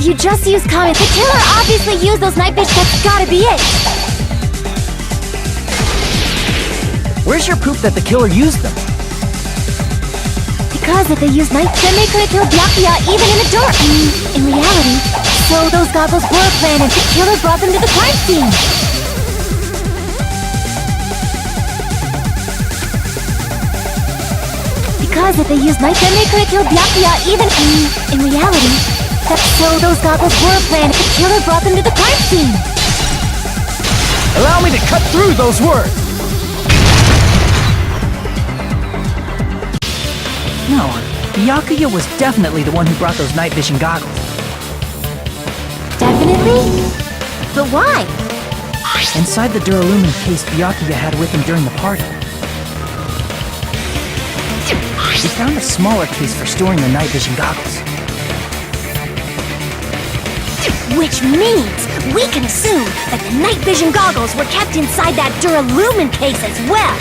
You just used comment. The killer obviously used those night vision. That's gotta be it. Where's your proof that the killer used them? Because if they used night, then they could have killed Byakuya even in the dark. In reality, so those goggles were planned and the killer brought them to the crime scene. Because if they used night, then they could have killed Byakuya even in reality. So those goggles were planned. The killer brought them to the crime scene. Allow me to cut through those words! No, Byakuya was definitely the one who brought those night vision goggles. Definitely? But why? Inside the duralumin case Byakuya had with him during the party, we found a smaller case for storing the night vision goggles. Which means we can assume that the night vision goggles were kept inside that duralumin case as well.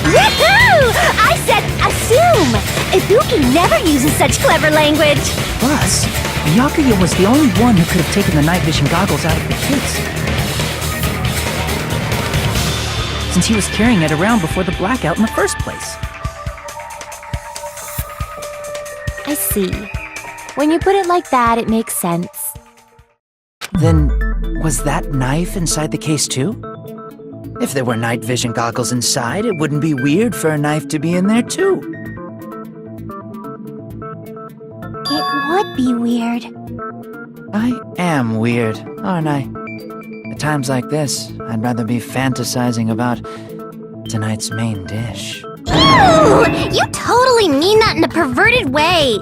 Woohoo! I said assume! Ibuki never uses such clever language. Plus, Byakuya was the only one who could have taken the night vision goggles out of the case, since he was carrying it around before the blackout in the first place. I see. When you put it like that, it makes sense. Then, was that knife inside the case too? If there were night vision goggles inside, it wouldn't be weird for a knife to be in there too. It would be weird. I am weird, aren't I? At times like this, I'd rather be fantasizing about tonight's main dish. Ooh! You totally mean that in a perverted way!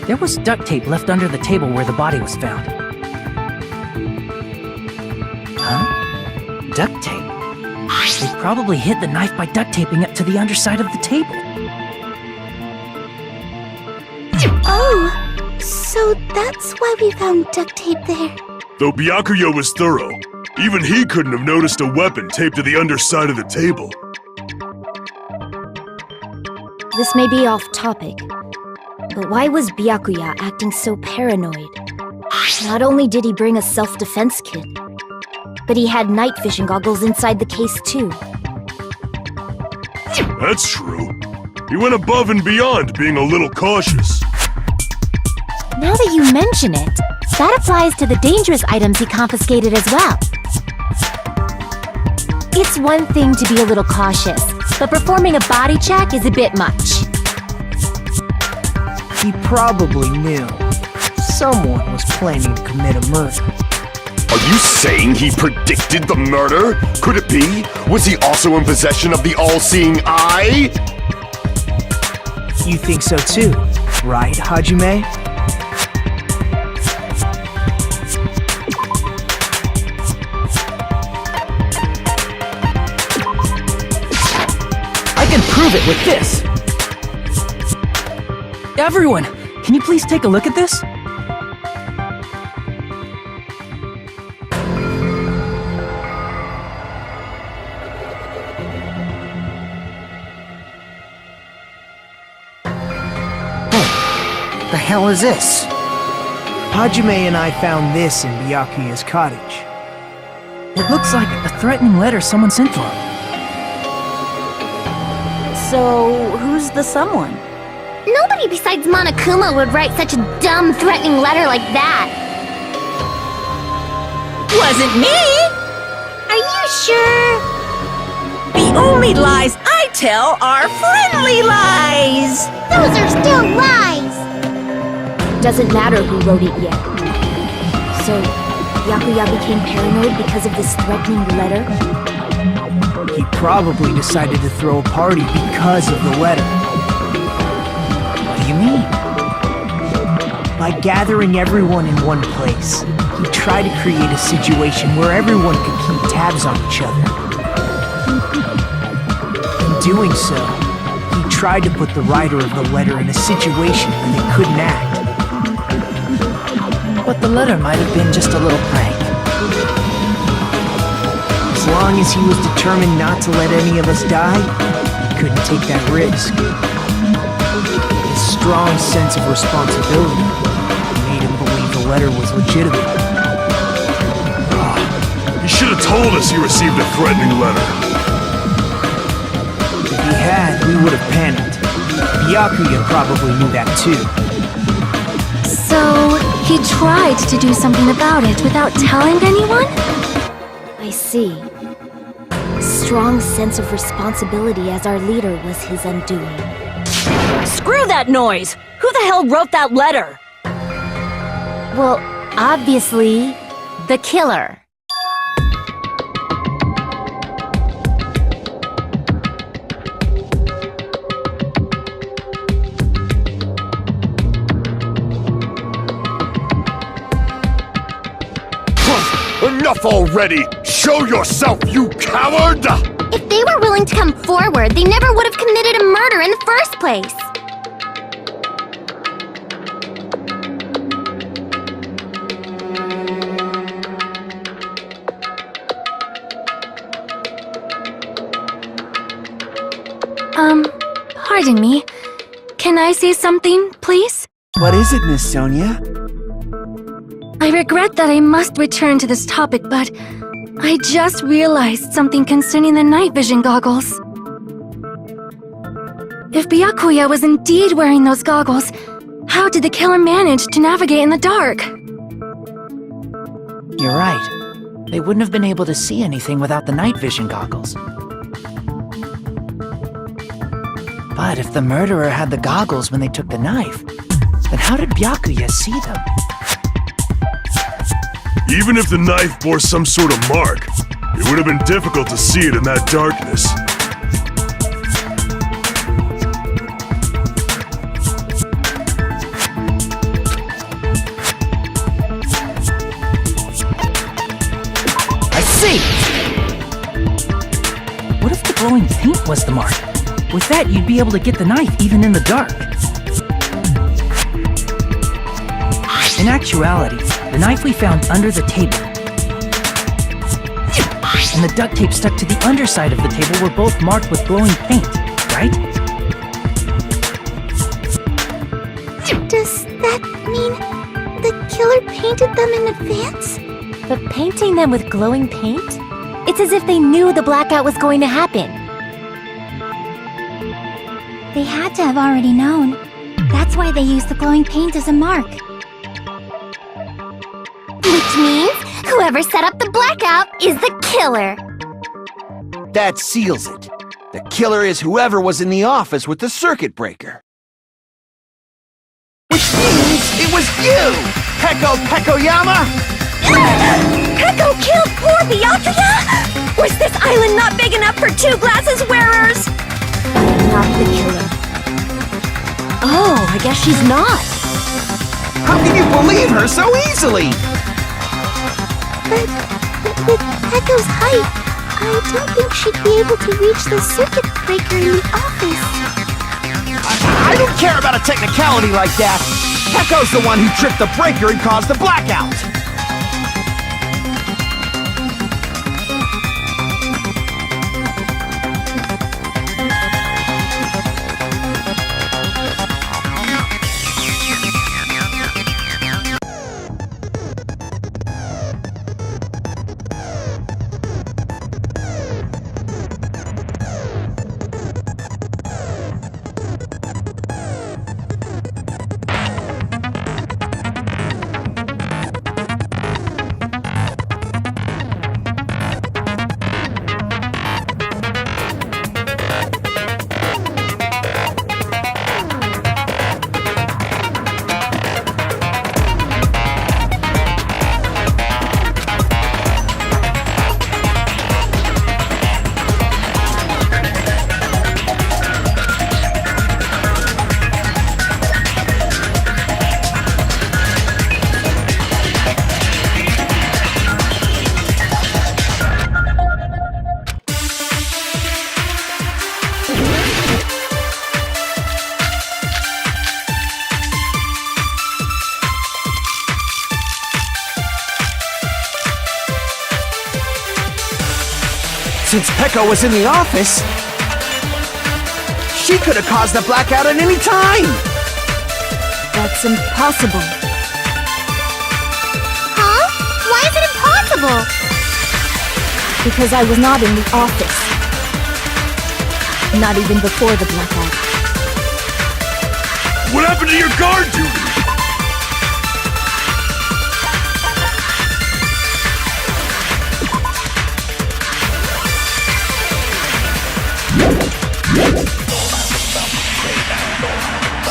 There was duct tape left under the table where the body was found. Huh? Duct tape? They probably hid the knife by duct taping it to the underside of the table. Oh, so that's why we found duct tape there. Though Byakuya was thorough, even he couldn't have noticed a weapon taped to the underside of the table. This may be off topic, but why was Byakuya acting so paranoid? Not only did he bring a self-defense kit, but he had night vision goggles inside the case too. That's true. He went above and beyond, being a little cautious. Now that you mention it, that applies to the dangerous items he confiscated as well. It's one thing to be a little cautious, but performing a body check is a bit much. He probably knew someone was planning to commit a murder. Are you saying he predicted the murder? Could it be? Was he also in possession of the all-seeing eye? You think so too, right, Hajime? I can prove it with this! Everyone, can you please take a look at this? The hell is this? Hajime and I found this in Byakuya's cottage. It looks like a threatening letter someone sent to him. So, who's the someone? Nobody besides Monokuma would write such a dumb, threatening letter like that. Wasn't me! Are you sure? The only lies I tell our friendly lies! Those are still lies! Doesn't matter who wrote it yet. So, Byakuya became paranoid because of this threatening letter? He probably decided to throw a party because of the letter. What do you mean? By gathering everyone in one place, he tried to create a situation where everyone could keep tabs on each other. In doing so, he tried to put the writer of the letter in a situation where they couldn't act. But the letter might have been just a little prank. As long as he was determined not to let any of us die, he couldn't take that risk. His strong sense of responsibility made him believe the letter was legitimate. You should have told us you received a threatening letter. If he had, we would have panicked. Byakuya probably knew that too. So, he tried to do something about it without telling anyone? I see. Strong sense of responsibility as our leader was his undoing. Screw that noise! Who the hell wrote that letter? Well, obviously, the killer. Enough already! Show yourself, you coward! If they were willing to come forward, they never would have committed a murder in the first place. Pardon me. Can I say something, please? What is it, Miss Sonia? I regret that I must return to this topic, but I just realized something concerning the night vision goggles. If Byakuya was indeed wearing those goggles, how did the killer manage to navigate in the dark? You're right. They wouldn't have been able to see anything without the night vision goggles. But if the murderer had the goggles when they took the knife, then how did Byakuya see them? Even if the knife bore some sort of mark, it would have been difficult to see it in that darkness. I see! What if the glowing paint was the mark? With that, you'd be able to get the knife even in the dark. In actuality, the knife we found under the table and the duct tape stuck to the underside of the table were both marked with glowing paint, right? Does that mean the killer painted them in advance? But painting them with glowing paint? It's as if they knew the blackout was going to happen. They had to have already known. That's why they used the glowing paint as a mark. Which means whoever set up the blackout is the killer. That seals it. The killer is whoever was in the office with the circuit breaker. Which means it was you, Peko Pekoyama! Peko killed poor Byakuya? Was this island not big enough for 2 glasses wearers? Not the killer. Oh, I guess she's not. How can you believe her so easily? But with Peko's height, I don't think she'd be able to reach the circuit breaker in the office. I don't care about a technicality like that. Peko's the one who tripped the breaker and caused the blackout. Since Peko was in the office, she could have caused the blackout at any time! That's impossible. Huh? Why is it impossible? Because I was not in the office. Not even before the blackout. What happened to your guard duty?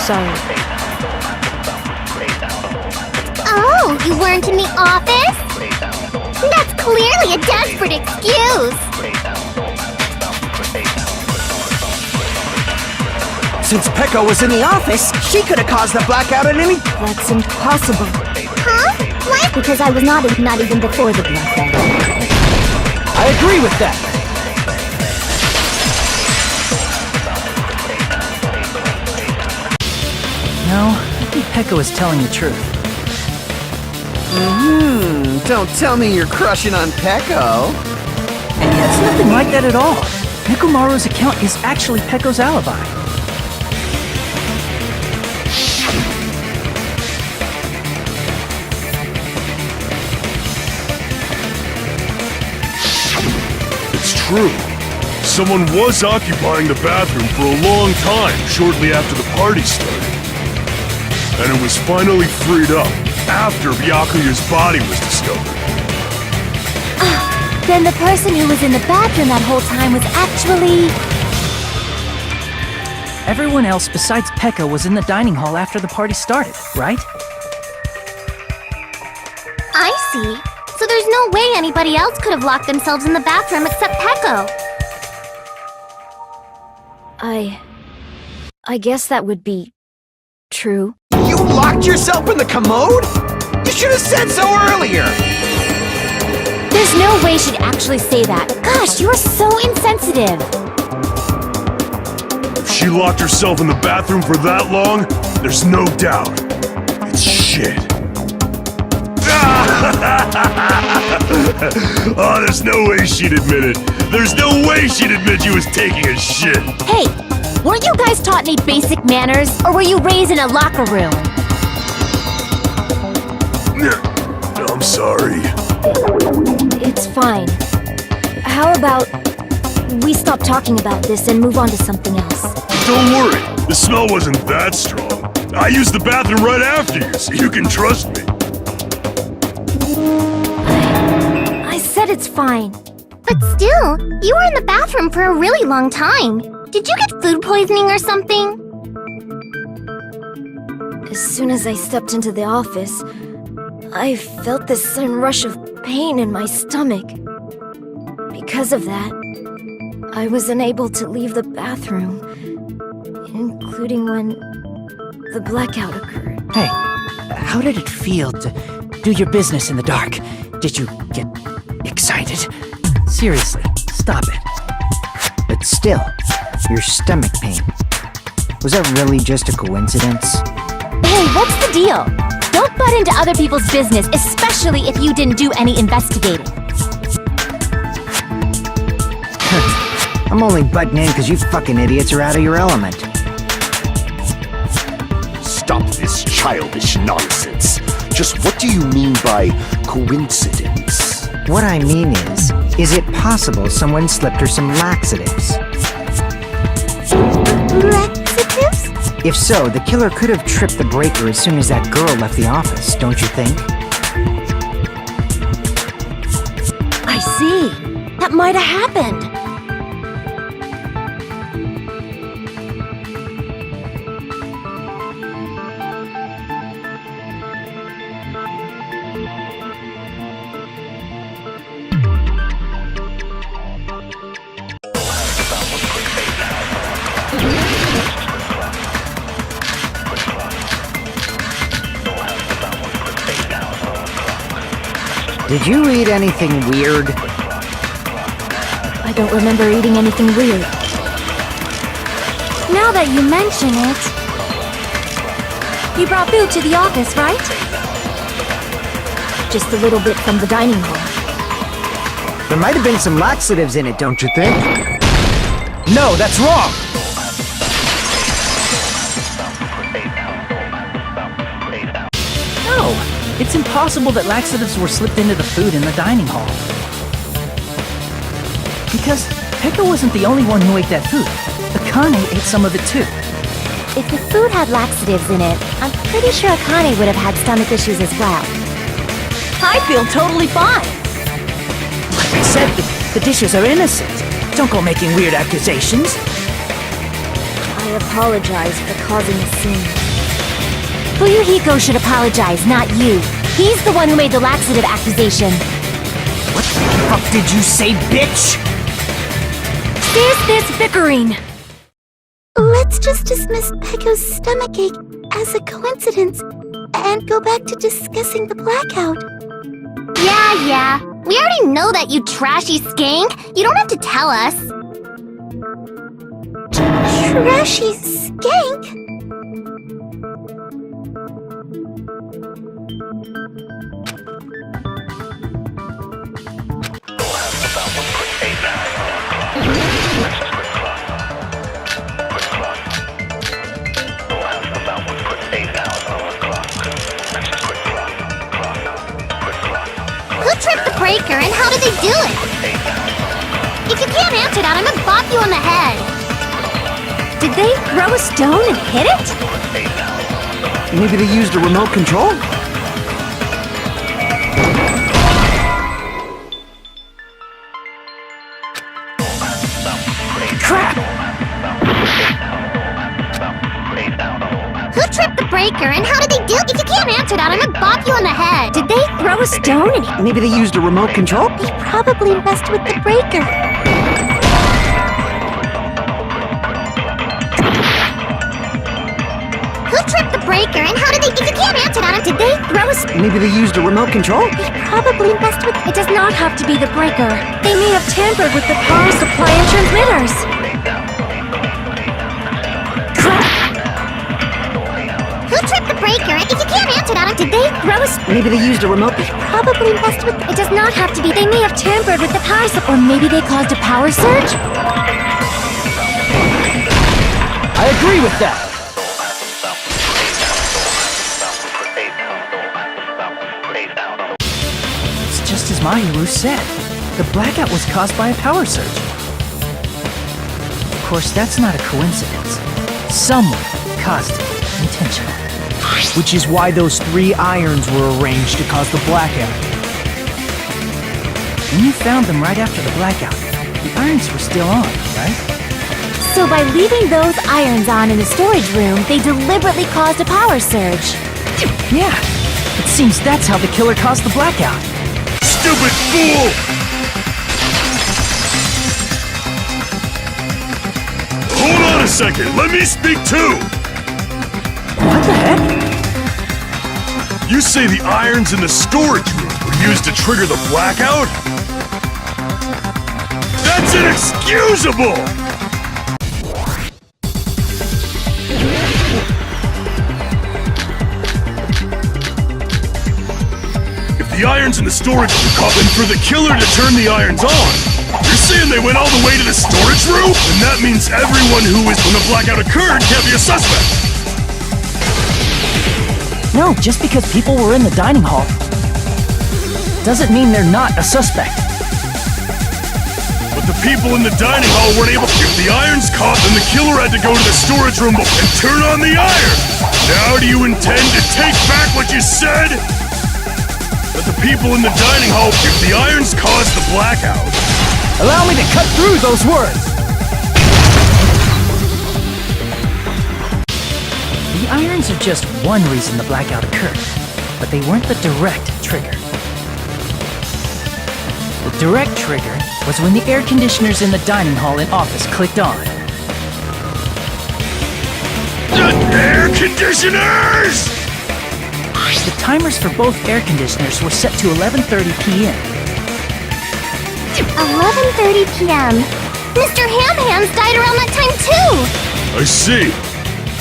Sorry. Oh, you weren't in the office? That's clearly a desperate excuse. Since Peko was in the office, she could have caused the blackout at any... That's impossible. Huh? What? Because I was not even before the blackout. I agree with that! No, I think Peko is telling the truth. Don't tell me you're crushing on Peko. It's nothing like that at all. Nekomaru's account is actually Peko's alibi. It's true. Someone was occupying the bathroom for a long time shortly after the party started. And it was finally freed up after Byakuya's body was discovered. Then the person who was in the bathroom that whole time was actually... Everyone else besides Peko was in the dining hall after the party started, right? I see. So there's no way anybody else could have locked themselves in the bathroom except Peko. I guess that would be... true. You locked yourself in the commode? You should have said so earlier! There's no way she'd actually say that. Gosh, you're so insensitive. If she locked herself in the bathroom for that long, there's no doubt. It's shit. Oh, there's no way she'd admit it. There's no way she'd admit she was taking a shit. Hey, weren't you guys taught any basic manners? Or were you raised in a locker room? I'm sorry. It's fine. How about we stop talking about this and move on to something else? Don't worry, the smell wasn't that strong. I used the bathroom right after you, so you can trust me. I said it's fine. But still, you were in the bathroom for a really long time. Did you get food poisoning or something? As soon as I stepped into the office, I felt this sudden rush of pain in my stomach. Because of that, I was unable to leave the bathroom, including when the blackout occurred. Hey, how did it feel to do your business in the dark? Did you get excited? Seriously, stop it. But still, your stomach pain. Was that really just a coincidence? Hey, what's the deal? Don't butt into other people's business, especially if you didn't do any investigating. I'm only butting in because you fucking idiots are out of your element. Stop this childish nonsense. Just what do you mean by coincidence? What I mean is it possible someone slipped her some laxatives? Laxatives? If so, the killer could have tripped the breaker as soon as that girl left the office, don't you think? I see. That might have happened. Did you eat anything weird? I don't remember eating anything weird. Now that you mention it... You brought food to the office, right? Just a little bit from the dining hall. There might have been some laxatives in it, don't you think? No, that's wrong! No, it's impossible that laxatives were slipped into the food in the dining hall. Because Pekka wasn't the only one who ate that food. Akane ate some of it too. If the food had laxatives in it, I'm pretty sure Akane would have had stomach issues as well. I feel totally fine. Like I said, the dishes are innocent. Don't go making weird accusations. I apologize for causing a scene. Fuyuhiko should apologize, not you. He's the one who made the laxative accusation. What the fuck did you say, bitch? There's this bickering! Let's just dismiss Pecco's stomachache as a coincidence and go back to discussing the blackout. Yeah. We already know that, you trashy skank. You don't have to tell us. Trashy skank? Who tripped the breaker and how did they do it? If you can't answer that, I'm gonna bop you on the head. Did they throw a stone and hit it? Maybe they used a remote control? Crap! Who tripped the breaker and how did they do it? If you can't answer that, I'm gonna bop you on the head. Did they throw a stone and Maybe they used a remote control? They probably messed with the breaker. Who tripped the breaker and how did they... If you can't answer that, did they throw a... Maybe they used a remote control? They probably messed with... It does not have to be the breaker. They may have tampered with the power supply and transmitters. Who tripped the breaker? If you can't answer that, did they throw a... Maybe they used a remote... Probably messed with... It does not have to be. They may have tampered with the power supply. Or maybe they caused a power surge? I agree with that. It's just as Mahiru said. The blackout was caused by a power surge. Of course, that's not a coincidence. Someone caused it intentionally. Which is why those 3 irons were arranged to cause the blackout. When you found them right after the blackout, the irons were still on, right? So by leaving those irons on in the storage room, they deliberately caused a power surge. Yeah. It seems that's how the killer caused the blackout. Stupid fool! Hold on a second, let me speak too! What the heck? You say the irons in the storage room were used to trigger the blackout? That's inexcusable! If the irons in the storage room caught them for the killer to turn the irons on, you're saying they went all the way to the storage room? And that means everyone who was when the blackout occurred can't be a suspect! No, just because people were in the dining hall doesn't mean they're not a suspect. But the people in the dining hall weren't able to. If the irons caught, then the killer had to go to the storage room and turn on the iron! Now do you intend to take back what you said? But the people in the dining hall, if the irons caused the blackout... Allow me to cut through those words! The irons are just one reason the blackout occurred, but they weren't the direct trigger. The direct trigger was when the air conditioners in the dining hall and office clicked on. The air conditioners! The timers for both air conditioners were set to 11:30 p.m. 11:30 p.m. Mr. Ham-Hands died around that time too! I see.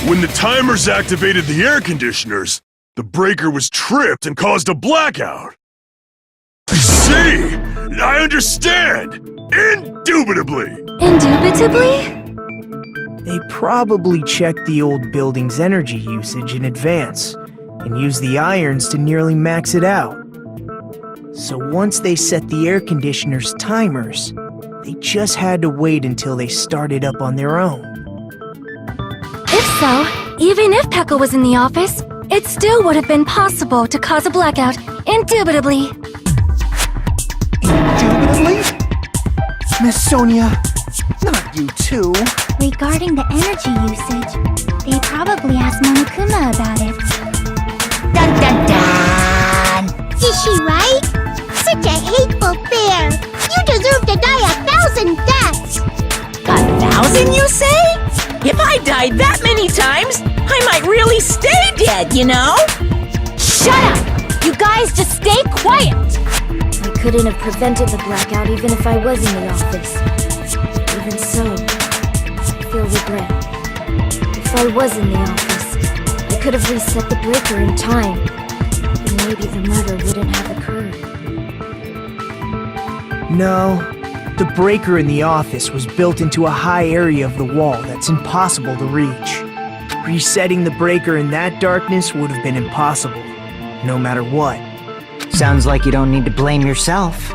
When the timers activated the air conditioners, the breaker was tripped and caused a blackout. I see! I understand! Indubitably! Indubitably? They probably checked the old building's energy usage in advance and used the irons to nearly max it out. So once they set the air conditioner's timers, they just had to wait until they started up on their own. If so, even if Pekka was in the office, it still would have been possible to cause a blackout, indubitably. Indubitably? Miss Sonia, not you too. Regarding the energy usage, they probably asked Monokuma about it. Dun dun dun! Is she right? Such a hateful bear! You deserve to die 1,000 deaths! 1,000, you say? If I died that many times, I might really stay dead, you know? Shut up! You guys just stay quiet! I couldn't have prevented the blackout even if I was in the office. Even so, I feel regret. If I was in the office, I could have reset the breaker in time. And maybe the murder wouldn't have occurred. No, the breaker in the office was built into a high area of the wall that's impossible to reach. Resetting the breaker in that darkness would have been impossible, no matter what. Sounds like you don't need to blame yourself.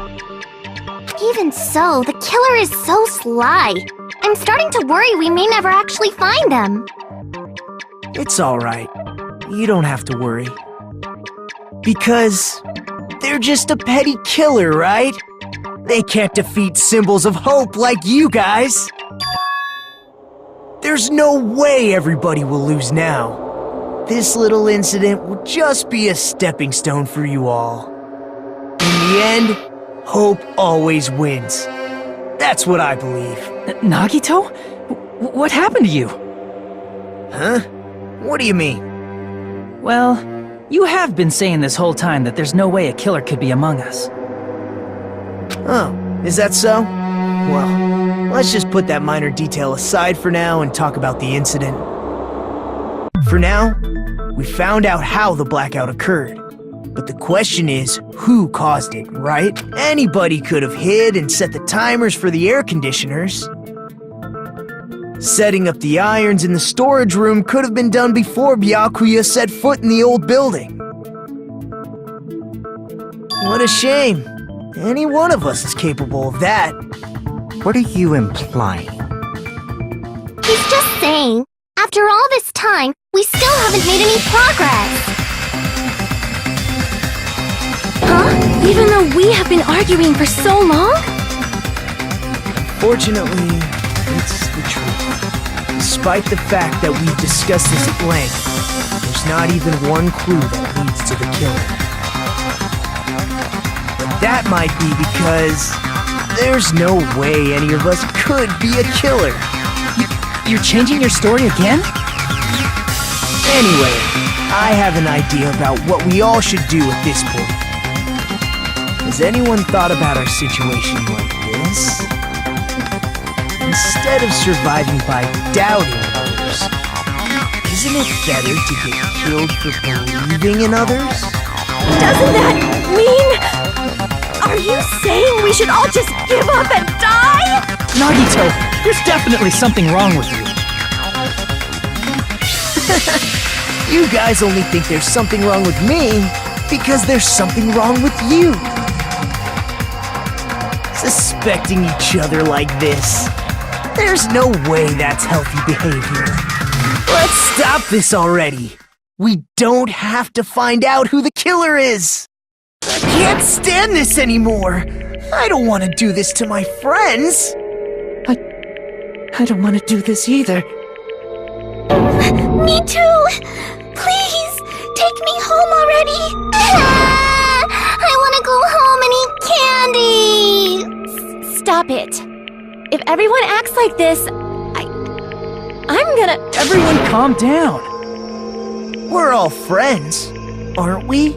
Even so, the killer is so sly. I'm starting to worry we may never actually find them. It's alright. You don't have to worry. Because they're just a petty killer, right? They can't defeat symbols of hope like you guys. There's no way everybody will lose now. This little incident will just be a stepping stone for you all. In the end, hope always wins. That's what I believe. Nagito? What happened to you? Huh? What do you mean? Well, you have been saying this whole time that there's no way a killer could be among us. Oh, is that so? Well, let's just put that minor detail aside for now and talk about the incident. For now, we found out how the blackout occurred. But the question is, who caused it, right? Anybody could have hid and set the timers for the air conditioners. Setting up the irons in the storage room could have been done before Byakuya set foot in the old building. What a shame. Any one of us is capable of that. What are you implying? He's just saying, after all this time, we still haven't made any progress. Huh? Even though we have been arguing for so long? Fortunately, it's the truth. Despite the fact that we've discussed this at length, there's not even one clue that leads to the killer. But that might be because there's no way any of us could be a killer. You're changing your story again? Anyway, I have an idea about what we all should do at this point. Has anyone thought about our situation like this? Instead of surviving by doubting others, isn't it better to get killed for believing in others? Doesn't that mean... Are you saying we should all just give up and die? Nagito, there's definitely something wrong with you. You guys only think there's something wrong with me because there's something wrong with you. Suspecting each other like this. There's no way that's healthy behavior. Let's stop this already. We don't have to find out who the killer is. I can't stand this anymore. I don't want to do this to my friends. I don't want to do this either. Me too! Please, take me home already! I want to go home and eat candy! Stop it. If everyone acts like this, I'm gonna... Everyone calm down. We're all friends, aren't we?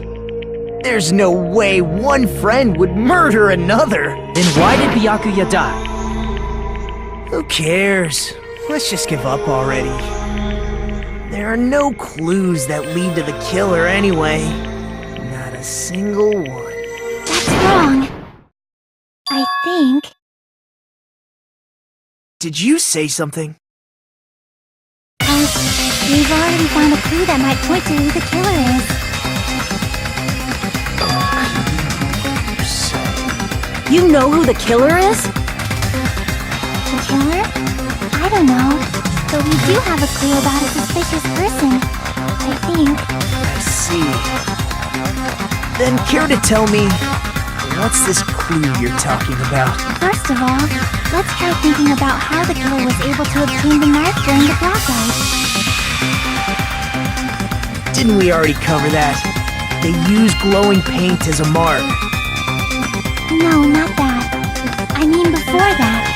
There's no way one friend would murder another. Then why did Byakuya die? Who cares? Let's just give up already. There are no clues that lead to the killer anyway. Not a single one. That's wrong. I think... Did you say something? We've already found a clue that might point to who the killer is. You know who the killer is? The killer? I don't know. But we do have a clue about a suspicious person. I think. I see. Then care to tell me, what's this clue you're talking about? First of all, let's try thinking about how the killer was able to obtain the knife during the blackout. Didn't we already cover that? They use glowing paint as a mark. No, not that. I mean before that.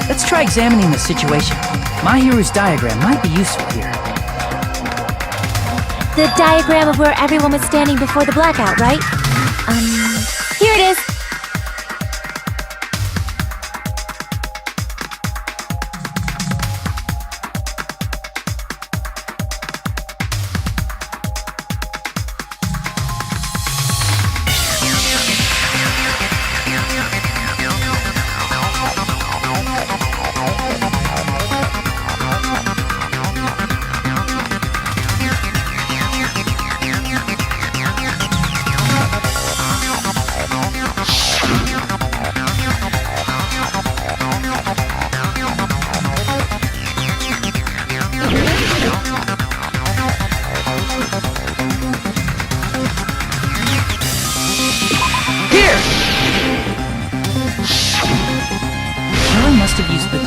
Let's try examining the situation. My hero's diagram might be useful here. The diagram of where everyone was standing before the blackout, right? Here it is!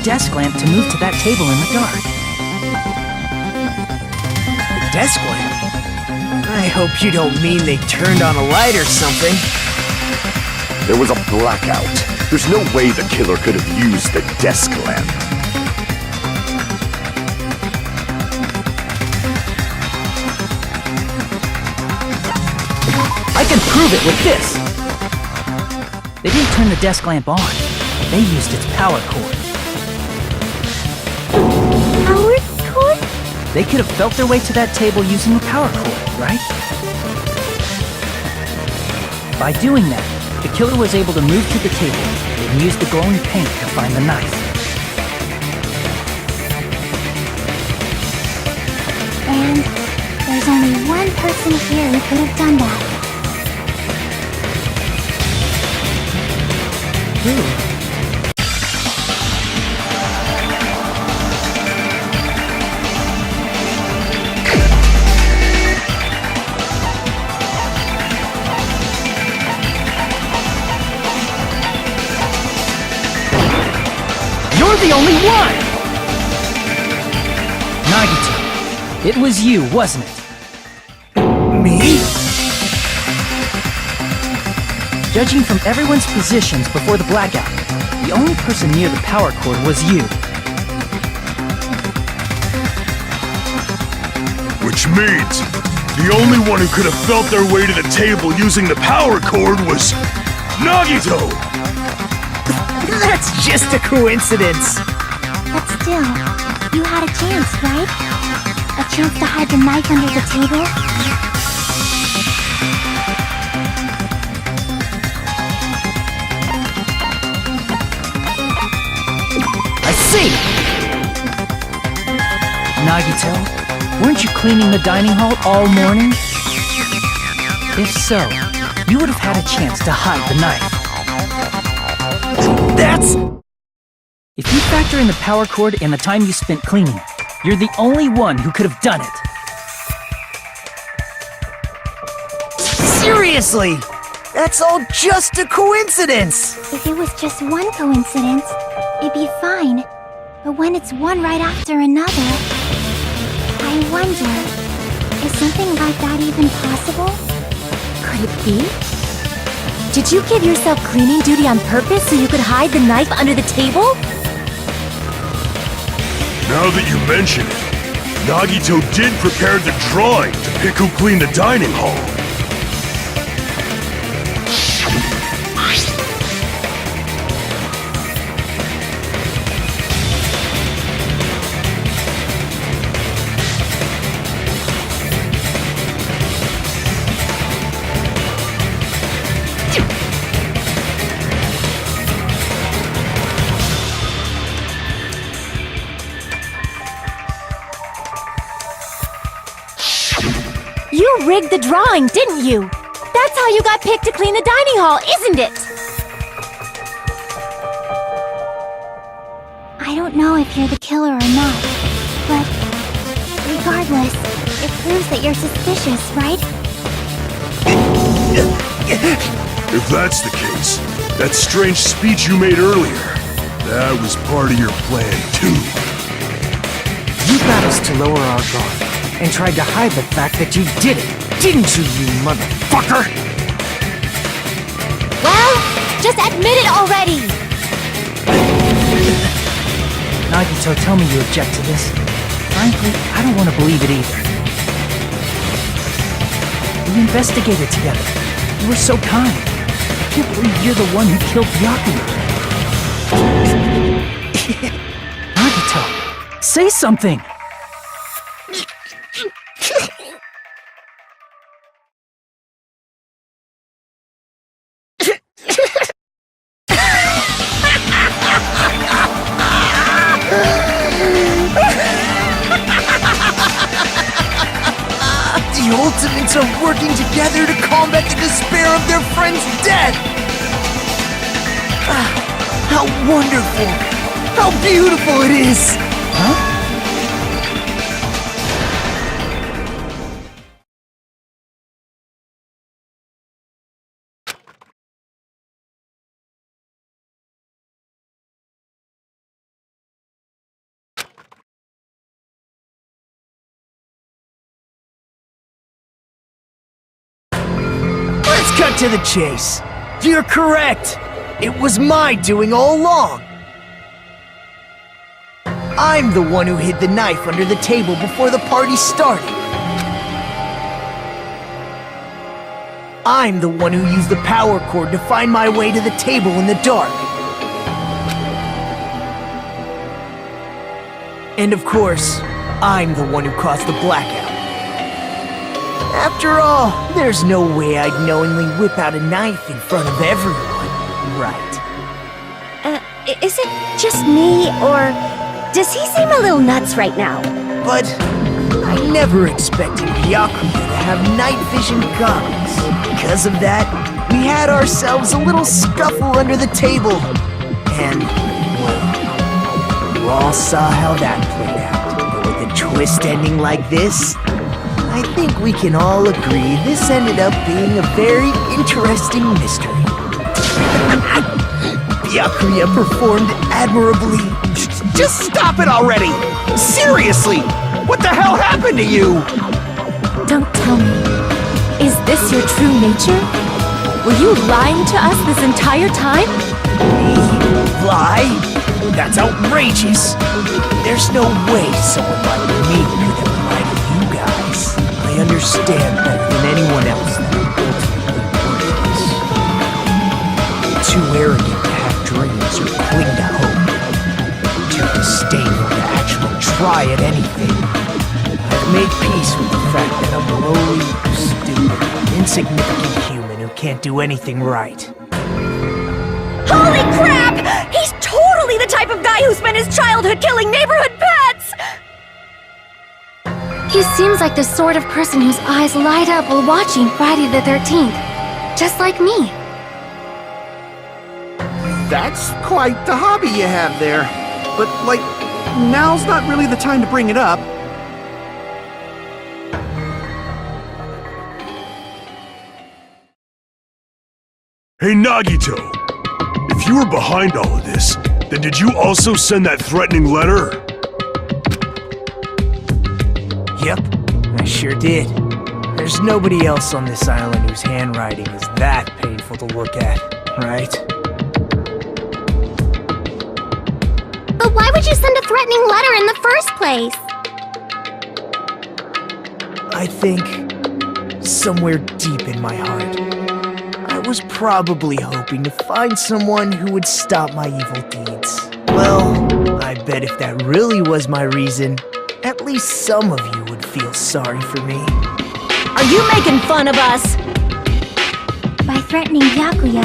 Desk lamp to move to that table in the dark. The desk lamp? I hope you don't mean they turned on a light or something. There was a blackout. There's no way the killer could have used the desk lamp. I can prove it with this! They didn't turn the desk lamp on. They used its power cord. Power cord? They could have felt their way to that table using the power cord, right? By doing that, the killer was able to move to the table and use the glowing paint to find the knife. And there's only one person here who could have done that. Who? You're the only one! Nagito, it was you, wasn't it? Me? Judging from everyone's positions before the blackout, the only person near the power cord was you. Which means the only one who could have felt their way to the table using the power cord was Nagito! That's just a coincidence. But still, you had a chance, right? A chance to hide the knife under the table? I see! Nagito, weren't you cleaning the dining hall all morning? If so, you would have had a chance to hide the knife. That's... If you factor in the power cord and the time you spent cleaning, you're the only one who could have done it. Seriously! That's all just a coincidence! If it was just one coincidence, it'd be fine. But when it's one right after another, I wonder, is something like that even possible? Could it be? Did you give yourself cleaning duty on purpose so you could hide the knife under the table? Now that you mention it, Nagito did prepare the drawing to pick who cleaned the dining hall. You rigged the drawing, didn't you? That's how you got picked to clean the dining hall, isn't it? I don't know if you're the killer or not, but regardless, it proves that you're suspicious, right? If that's the case, that strange speech you made earlier, that was part of your plan, too. You got us to lower our guard and tried to hide the fact that you did it, didn't you, you motherfucker? Well, just admit it already! Nagito, tell me you object to this. Frankly, I don't want to believe it either. We investigated together. You were so kind. I can't believe you're the one who killed Byakuya. Nagito, say something! The Ultimates are working together to combat the despair of their friend's death! Ah, how wonderful! How beautiful it is! Huh? Let's cut to the chase. You're correct. It was my doing all along. I'm the one who hid the knife under the table before the party started. I'm the one who used the power cord to find my way to the table in the dark. And of course, I'm the one who caused the blackout. After all, there's no way I'd knowingly whip out a knife in front of everyone, right? Is it just me, or does he seem a little nuts right now? But I never expected Byakuya to have night vision goggles. Because of that, we had ourselves a little scuffle under the table. And, well, you all saw how that played out. But with a twist ending like this, I think we can all agree this ended up being a very interesting mystery. Byakuya performed admirably. Just stop it already! Seriously! What the hell happened to you? Don't tell me. Is this your true nature? Were you lying to us this entire time? Lie? That's outrageous! There's no way someone like me could have lied to you guys. I understand better than anyone else that I'm ultimately worthless. Too arrogant to have dreams or cling to hope. Too disdainful to actually try at anything. I've made peace with the fact that I'm a lowly, stupid, insignificant human who can't do anything right. Holy crap! He's totally the type of guy who spent his childhood killing neighborhood pets! He seems like the sort of person whose eyes light up while watching Friday the 13th. Just like me. That's quite the hobby you have there. But, like, now's not really the time to bring it up. Hey, Nagito! If you were behind all of this, then did you also send that threatening letter? Yep, I sure did. There's nobody else on this island whose handwriting is that painful to look at, right? But why would you send a threatening letter in the first place? I think, somewhere deep in my heart, I was probably hoping to find someone who would stop my evil deeds. Well, I bet if that really was my reason, at least some of you would feel sorry for me. Are you making fun of us? By threatening Byakuya,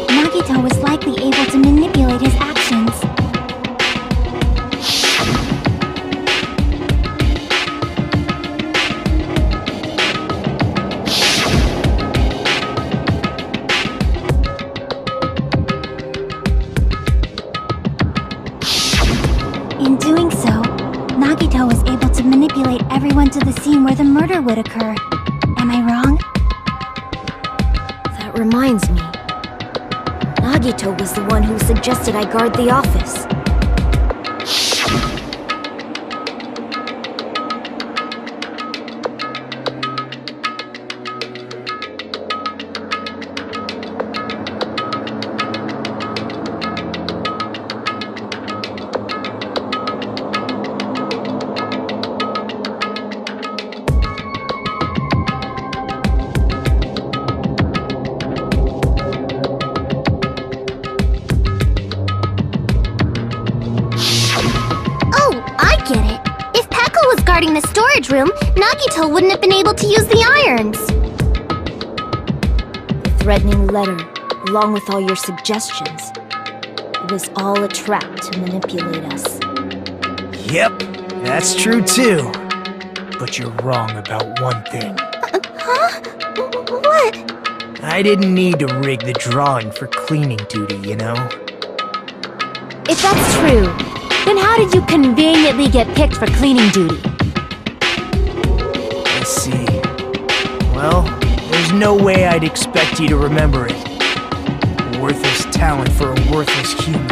Nagito was likely able to manipulate his actions. In doing so, Nagito was able to manipulate everyone to the scene where the murder would occur. Am I wrong? That reminds me. Nagito was the one who suggested I guard the office. Guarding the storage room, Nagito wouldn't have been able to use the irons. The threatening letter, along with all your suggestions, it was all a trap to manipulate us. Yep, that's true too. But you're wrong about one thing. Huh? What? I didn't need to rig the drawing for cleaning duty, you know? If that's true, then how did you conveniently get picked for cleaning duty? Let's see. Well, there's no way I'd expect you to remember it. A worthless talent for a worthless human.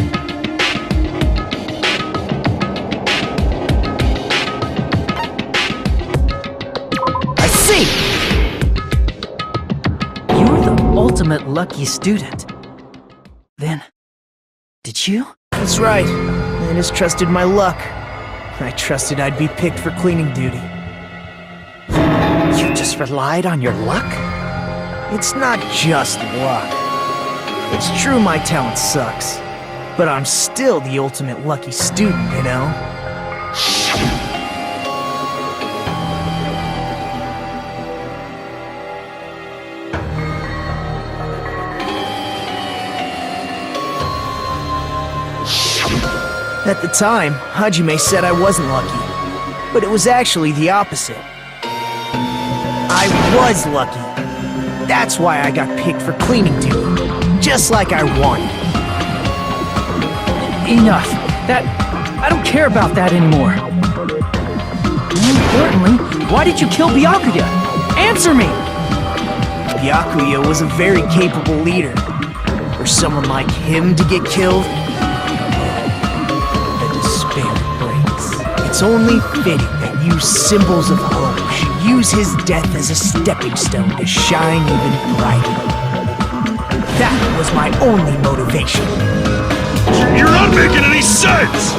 I see! You're the ultimate lucky student. Then, did you? That's right. I just trusted my luck. I trusted I'd be picked for cleaning duty. You just relied on your luck? It's not just luck. It's true my talent sucks, but I'm still the ultimate lucky student, you know? At the time, Hajime said I wasn't lucky, but it was actually the opposite. I was lucky. That's why I got picked for cleaning duty, just like I wanted. Enough. I don't care about that anymore. More importantly, why did you kill Byakuya? Answer me! Byakuya was a very capable leader. For someone like him to get killed, it's only fitting that you symbols of hope should use his death as a stepping stone to shine even brighter. That was my only motivation. You're not making any sense!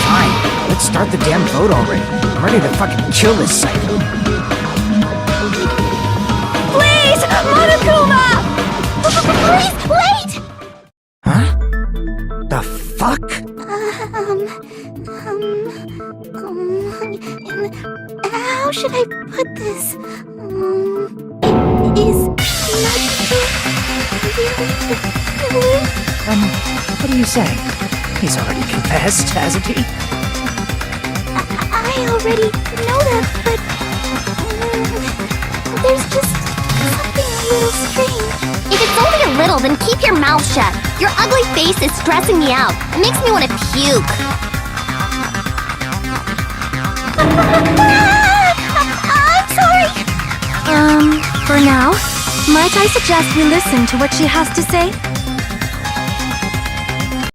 Fine, let's start the damn vote already. I'm ready to fucking kill this cycle. Please! Monokuma! Please, wait! Huh? The fuck? How should I put this? Is What are you saying? He's already confessed, hasn't he? I already know that, but there's just something a little strange. If it's only a little, then keep your mouth shut. Your ugly face is stressing me out. It makes me want to puke. I'm sorry. For now, might I suggest we listen to what she has to say?